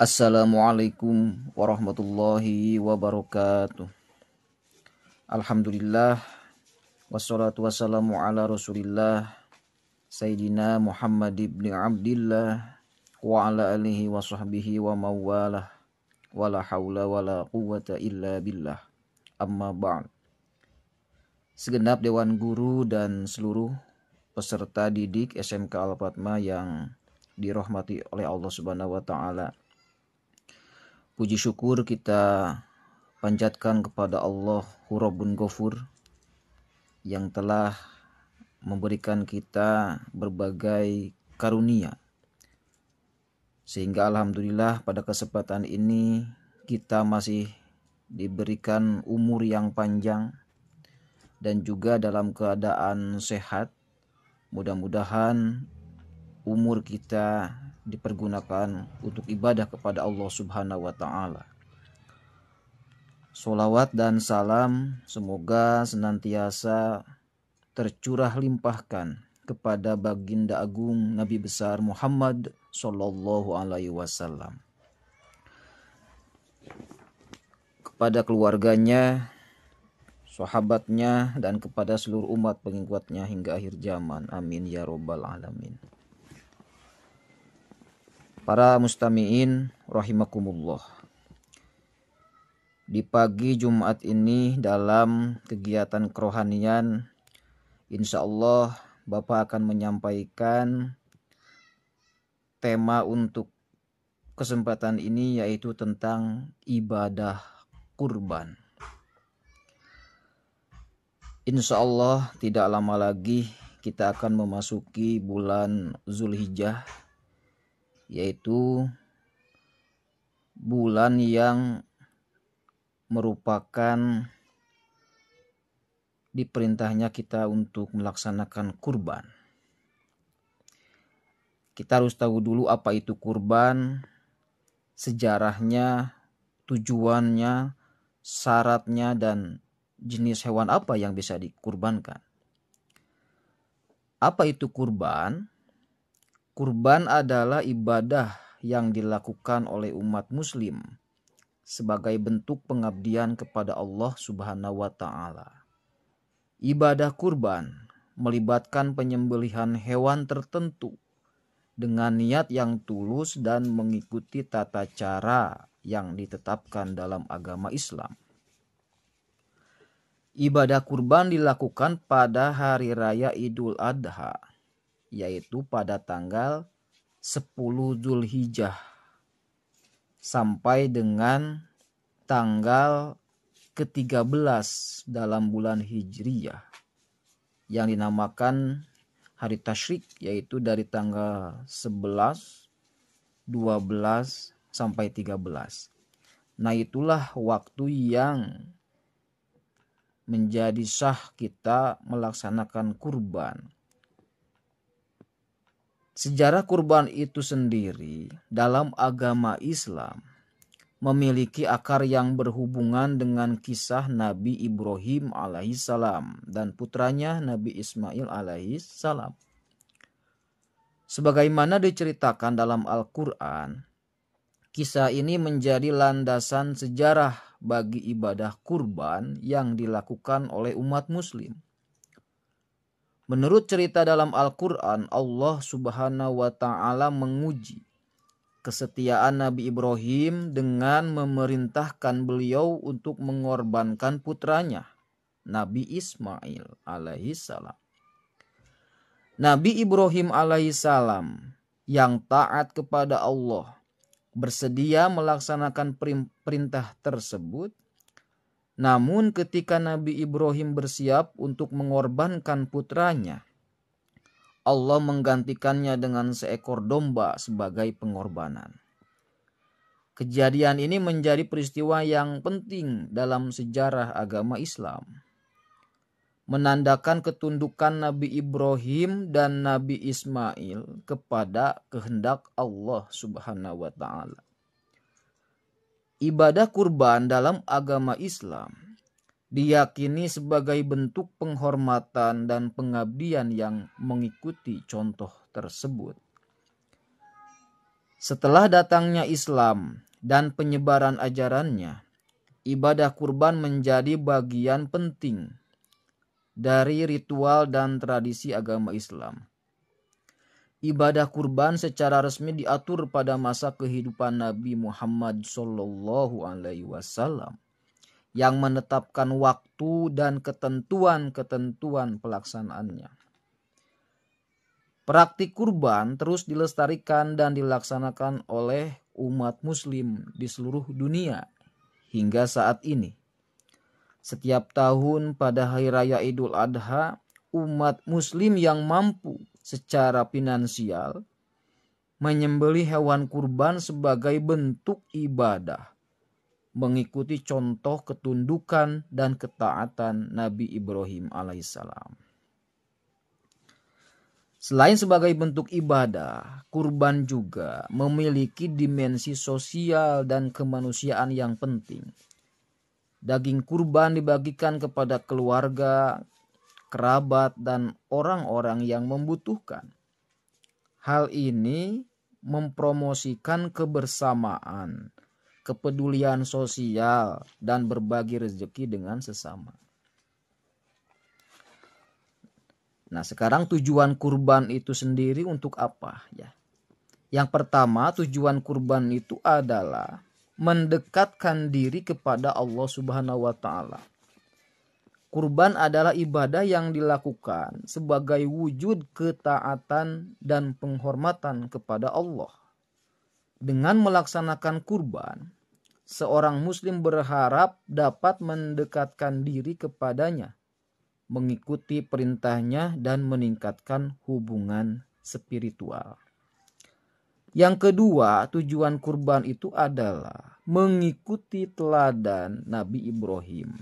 Assalamualaikum warahmatullahi wabarakatuh. Alhamdulillah wassalatu wassalamu ala Rasulillah Sayyidina Muhammad ibn Abdillah wa ala alihi wa sahbihi wa mawalah wala hawla wala quwwata illa billah. Amma ba'd. Segenap dewan guru dan seluruh peserta didik SMK Al-Fatma yang dirahmati oleh Allah Subhanahu wa taala. Puji syukur kita panjatkan kepada Allah Rabbun Ghafur yang telah memberikan kita berbagai karunia. Sehingga alhamdulillah pada kesempatan ini kita masih diberikan umur yang panjang dan juga dalam keadaan sehat. Mudah-mudahan umur kita dipergunakan untuk ibadah kepada Allah Subhanahu wa taala. Sholawat dan salam semoga senantiasa tercurah limpahkan kepada baginda agung Nabi besar Muhammad sallallahu alaihi wasallam, kepada keluarganya, sahabatnya, dan kepada seluruh umat pengikutnya hingga akhir zaman. Amin ya robbal alamin. Para mustami'in rahimakumullah. Di pagi Jumat ini dalam kegiatan kerohanian, insya Allah Bapak akan menyampaikan tema untuk kesempatan ini, yaitu tentang ibadah kurban. Insya Allah tidak lama lagi kita akan memasuki bulan Zulhijjah, yaitu bulan yang merupakan diperintahnya kita untuk melaksanakan kurban. Kita harus tahu dulu apa itu kurban, sejarahnya, tujuannya, syaratnya, dan jenis hewan apa yang bisa dikurbankan. Apa itu kurban? Kurban adalah ibadah yang dilakukan oleh umat muslim sebagai bentuk pengabdian kepada Allah Subhanahu wa taala. Ibadah kurban melibatkan penyembelihan hewan tertentu dengan niat yang tulus dan mengikuti tata cara yang ditetapkan dalam agama Islam. Ibadah kurban dilakukan pada hari raya Idul Adha, yaitu pada tanggal 10 Zulhijjah sampai dengan tanggal ke-13 dalam bulan Hijriyah yang dinamakan hari Tasyrik, yaitu dari tanggal 11, 12 sampai 13. Nah, itulah waktu yang menjadi sah kita melaksanakan kurban. Sejarah kurban itu sendiri dalam agama Islam memiliki akar yang berhubungan dengan kisah Nabi Ibrahim alaihissalam dan putranya Nabi Ismail alaihissalam. Sebagaimana diceritakan dalam Al-Quran, kisah ini menjadi landasan sejarah bagi ibadah kurban yang dilakukan oleh umat muslim. Menurut cerita dalam Al-Quran, Allah Subhanahu wa ta'ala menguji kesetiaan Nabi Ibrahim dengan memerintahkan beliau untuk mengorbankan putranya, Nabi Ismail alaihissalam. Nabi Ibrahim alaihissalam yang taat kepada Allah bersedia melaksanakan perintah tersebut. Namun ketika Nabi Ibrahim bersiap untuk mengorbankan putranya, Allah menggantikannya dengan seekor domba sebagai pengorbanan. Kejadian ini menjadi peristiwa yang penting dalam sejarah agama Islam, menandakan ketundukan Nabi Ibrahim dan Nabi Ismail kepada kehendak Allah Subhanahu wa ta'ala. Ibadah kurban dalam agama Islam diyakini sebagai bentuk penghormatan dan pengabdian yang mengikuti contoh tersebut. Setelah datangnya Islam dan penyebaran ajarannya, ibadah kurban menjadi bagian penting dari ritual dan tradisi agama Islam. Ibadah kurban secara resmi diatur pada masa kehidupan Nabi Muhammad SAW yang menetapkan waktu dan ketentuan-ketentuan pelaksanaannya. Praktik kurban terus dilestarikan dan dilaksanakan oleh umat muslim di seluruh dunia hingga saat ini. Setiap tahun pada Hari Raya Idul Adha, umat muslim yang mampu secara finansial menyembelih hewan kurban sebagai bentuk ibadah, mengikuti contoh ketundukan dan ketaatan Nabi Ibrahim alaihissalam. Selain sebagai bentuk ibadah, kurban juga memiliki dimensi sosial dan kemanusiaan yang penting. Daging kurban dibagikan kepada keluarga, kerabat, dan orang-orang yang membutuhkan. Hal ini mempromosikan kebersamaan, kepedulian sosial, dan berbagi rezeki dengan sesama. Nah, sekarang tujuan kurban itu sendiri untuk apa ya? Yang pertama, tujuan kurban itu adalah mendekatkan diri kepada Allah Subhanahu wa taala. Kurban adalah ibadah yang dilakukan sebagai wujud ketaatan dan penghormatan kepada Allah. Dengan melaksanakan kurban, seorang muslim berharap dapat mendekatkan diri kepadanya, mengikuti perintahnya dan meningkatkan hubungan spiritual. Yang kedua, tujuan kurban itu adalah mengikuti teladan Nabi Ibrahim.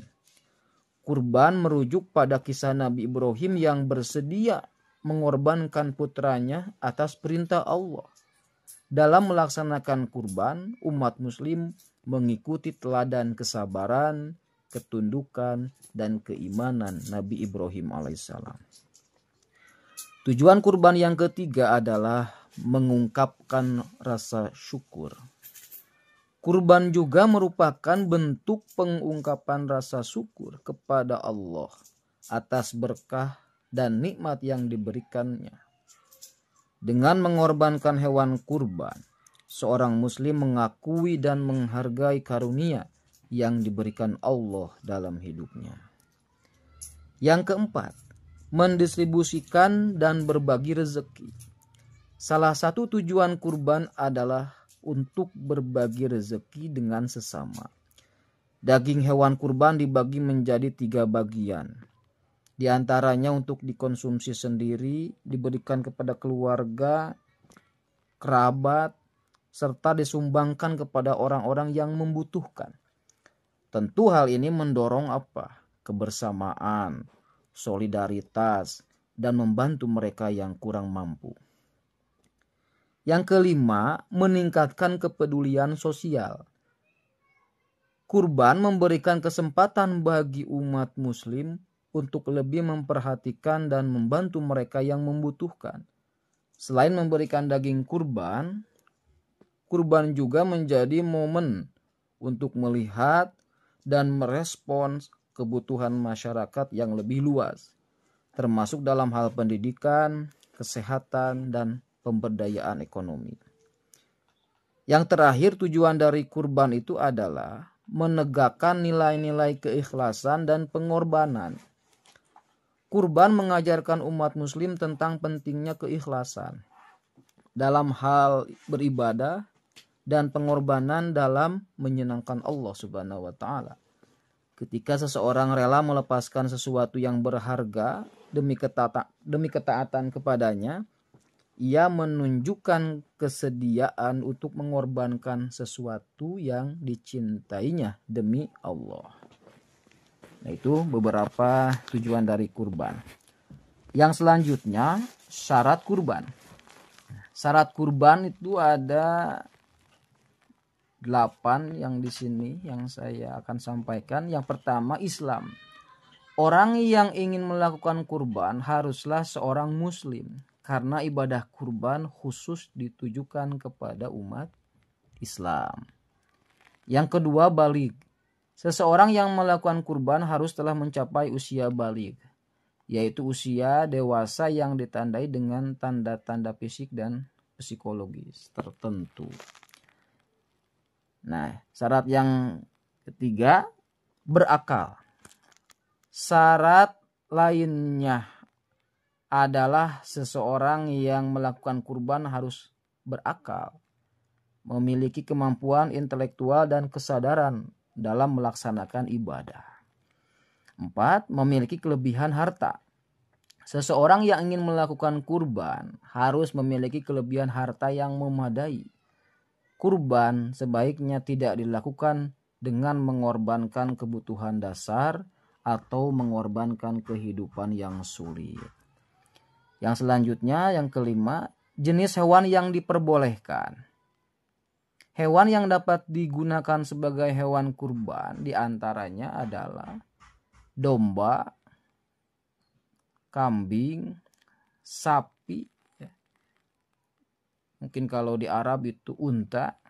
Kurban merujuk pada kisah Nabi Ibrahim yang bersedia mengorbankan putranya atas perintah Allah. Dalam melaksanakan kurban, umat muslim mengikuti teladan kesabaran, ketundukan, dan keimanan Nabi Ibrahim alaihissalam. Tujuan kurban yang ketiga adalah mengungkapkan rasa syukur. Kurban juga merupakan bentuk pengungkapan rasa syukur kepada Allah atas berkah dan nikmat yang diberikannya. Dengan mengorbankan hewan kurban, seorang muslim mengakui dan menghargai karunia yang diberikan Allah dalam hidupnya. Yang keempat, mendistribusikan dan berbagi rezeki. Salah satu tujuan kurban adalah untuk berbagi rezeki dengan sesama. Daging hewan kurban dibagi menjadi 3 bagian. Di antaranya untuk dikonsumsi sendiri, diberikan kepada keluarga, kerabat, serta disumbangkan kepada orang-orang yang membutuhkan. Tentu hal ini mendorong apa? Kebersamaan, solidaritas, dan membantu mereka yang kurang mampu. Yang kelima, meningkatkan kepedulian sosial. Kurban memberikan kesempatan bagi umat muslim untuk lebih memperhatikan dan membantu mereka yang membutuhkan. Selain memberikan daging kurban, kurban juga menjadi momen untuk melihat dan merespons kebutuhan masyarakat yang lebih luas, termasuk dalam hal pendidikan, kesehatan, dan pemberdayaan ekonomi. Yang terakhir, tujuan dari kurban itu adalah menegakkan nilai-nilai keikhlasan dan pengorbanan. Kurban mengajarkan umat muslim tentang pentingnya keikhlasan dalam hal beribadah dan pengorbanan dalam menyenangkan Allah Subhanahu wa taala. Ketika seseorang rela melepaskan sesuatu yang berharga demi ketaatan kepadanya, ia menunjukkan kesediaan untuk mengorbankan sesuatu yang dicintainya demi Allah. Nah, itu beberapa tujuan dari kurban. Yang selanjutnya, syarat kurban. Syarat kurban itu ada 8 yang di sini yang saya akan sampaikan. Yang pertama, Islam. Orang yang ingin melakukan kurban haruslah seorang muslim. karena ibadah kurban khusus ditujukan kepada umat Islam. Yang kedua, baligh. Seseorang yang melakukan kurban harus telah mencapai usia baligh, yaitu usia dewasa yang ditandai dengan tanda-tanda fisik dan psikologis tertentu. Nah, syarat yang ketiga, berakal. Syarat lainnya adalah seseorang yang melakukan kurban harus berakal, memiliki kemampuan intelektual dan kesadaran dalam melaksanakan ibadah. 4. Memiliki kelebihan harta. Seseorang yang ingin melakukan kurban harus memiliki kelebihan harta yang memadai. Kurban sebaiknya tidak dilakukan dengan mengorbankan kebutuhan dasar atau mengorbankan kehidupan yang sulit. Yang selanjutnya, yang kelima, jenis hewan yang diperbolehkan. Hewan yang dapat digunakan sebagai hewan kurban diantaranya adalah domba, kambing, sapi, ya. Mungkin kalau di Arab itu unta.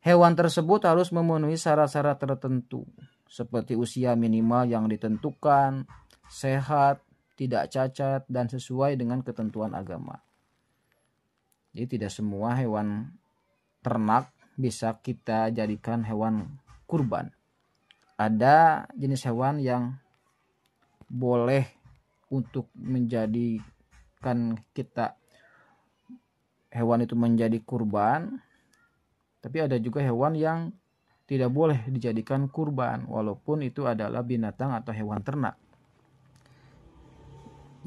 Hewan tersebut harus memenuhi syarat-syarat tertentu, seperti usia minimal yang ditentukan, sehat, tidak cacat, dan sesuai dengan ketentuan agama. Jadi tidak semua hewan ternak bisa kita jadikan hewan kurban. Ada jenis hewan yang boleh untuk menjadikan kita hewan itu menjadi kurban, tapi ada juga hewan yang tidak boleh dijadikan kurban walaupun itu adalah binatang atau hewan ternak.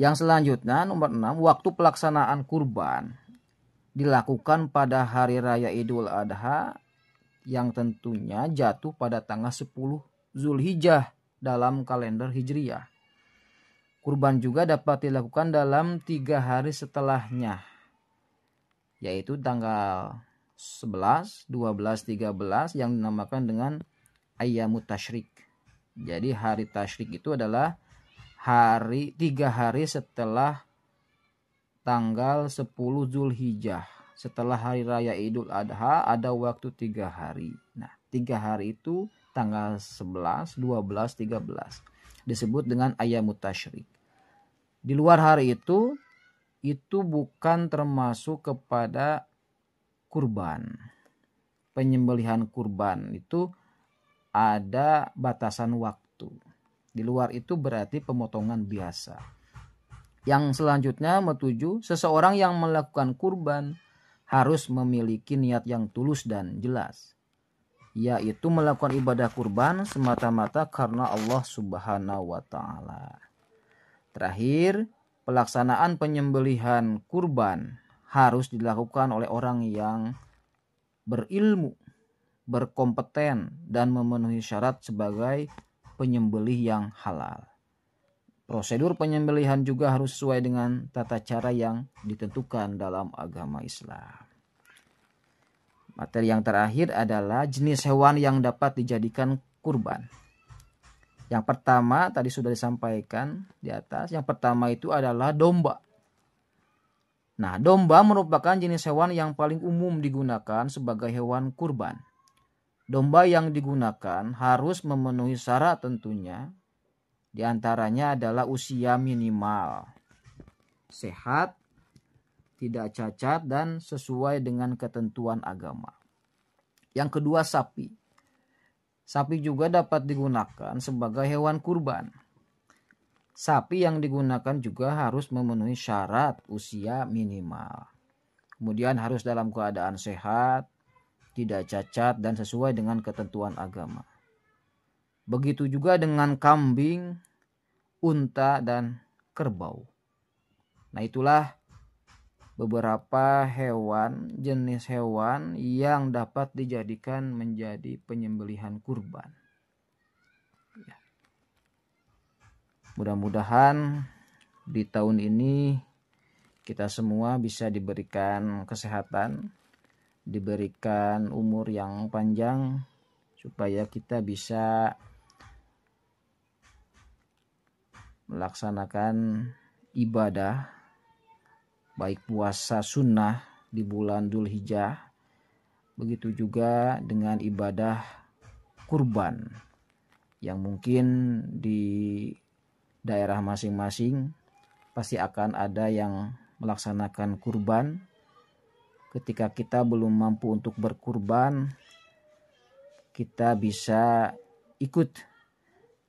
Yang selanjutnya, nomor 6, waktu pelaksanaan kurban dilakukan pada hari raya Idul Adha yang tentunya jatuh pada tanggal 10 Zulhijjah dalam kalender Hijriyah. Kurban juga dapat dilakukan dalam 3 hari setelahnya, yaitu tanggal 11, 12, 13 yang dinamakan dengan Ayyamut Tasyrik. Jadi hari tasyrik itu adalah 3 hari setelah tanggal 10 Zulhijjah. Setelah hari raya Idul Adha ada waktu 3 hari. Nah, 3 hari itu tanggal 11, 12, 13 disebut dengan Ayyamut Tasyrik. Di luar hari itu bukan termasuk kepada kurban. Penyembelihan kurban itu ada batasan waktu. Di luar itu berarti pemotongan biasa. Yang selanjutnya, nomor 7, seseorang yang melakukan kurban harus memiliki niat yang tulus dan jelas, yaitu melakukan ibadah kurban semata-mata karena Allah Subhanahu wa Ta'ala. Terakhir, pelaksanaan penyembelihan kurban harus dilakukan oleh orang yang berilmu, berkompeten, dan memenuhi syarat sebagai penyembelih yang halal. Prosedur penyembelihan juga harus sesuai dengan tata cara yang ditentukan dalam agama Islam. Materi yang terakhir adalah jenis hewan yang dapat dijadikan kurban. Yang pertama tadi sudah disampaikan di atas. Yang pertama itu adalah domba. Nah, domba merupakan jenis hewan yang paling umum digunakan sebagai hewan kurban. Domba yang digunakan harus memenuhi syarat tentunya. Di antaranya adalah usia minimal, sehat, tidak cacat, dan sesuai dengan ketentuan agama. Yang kedua, sapi. Sapi juga dapat digunakan sebagai hewan kurban. Sapi yang digunakan juga harus memenuhi syarat usia minimal. Kemudian harus dalam keadaan sehat, tidak cacat, dan sesuai dengan ketentuan agama. Begitu juga dengan kambing, unta, dan kerbau. Nah, itulah beberapa jenis hewan yang dapat dijadikan menjadi penyembelihan kurban. Ya. Mudah-mudahan di tahun ini kita semua bisa diberikan kesehatan, diberikan umur yang panjang, supaya kita bisa melaksanakan ibadah baik puasa sunnah di bulan Dzulhijjah, begitu juga dengan ibadah kurban yang mungkin di daerah masing-masing pasti akan ada yang melaksanakan kurban. Ketika kita belum mampu untuk berkurban, kita bisa ikut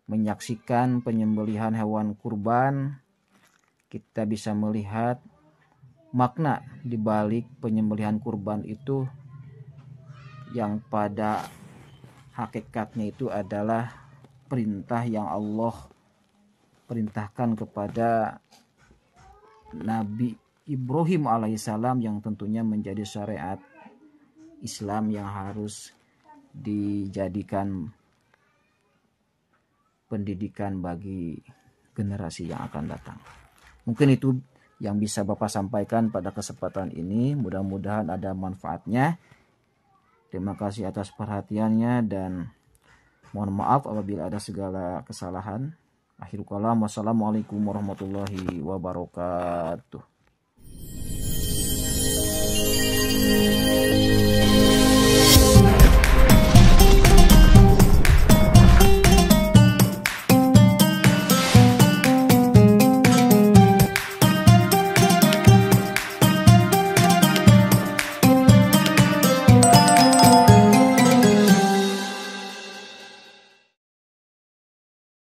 menyaksikan penyembelihan hewan kurban. Kita bisa melihat makna di balik penyembelihan kurban itu, yang pada hakikatnya itu adalah perintah yang Allah perintahkan kepada Nabi Ibrahim alaihissalam, yang tentunya menjadi syariat Islam yang harus dijadikan pendidikan bagi generasi yang akan datang. Mungkin itu yang bisa Bapak sampaikan pada kesempatan ini. Mudah-mudahan ada manfaatnya. Terima kasih atas perhatiannya dan mohon maaf apabila ada segala kesalahan. Akhirul kalam, wassalamualaikum warahmatullahi wabarakatuh.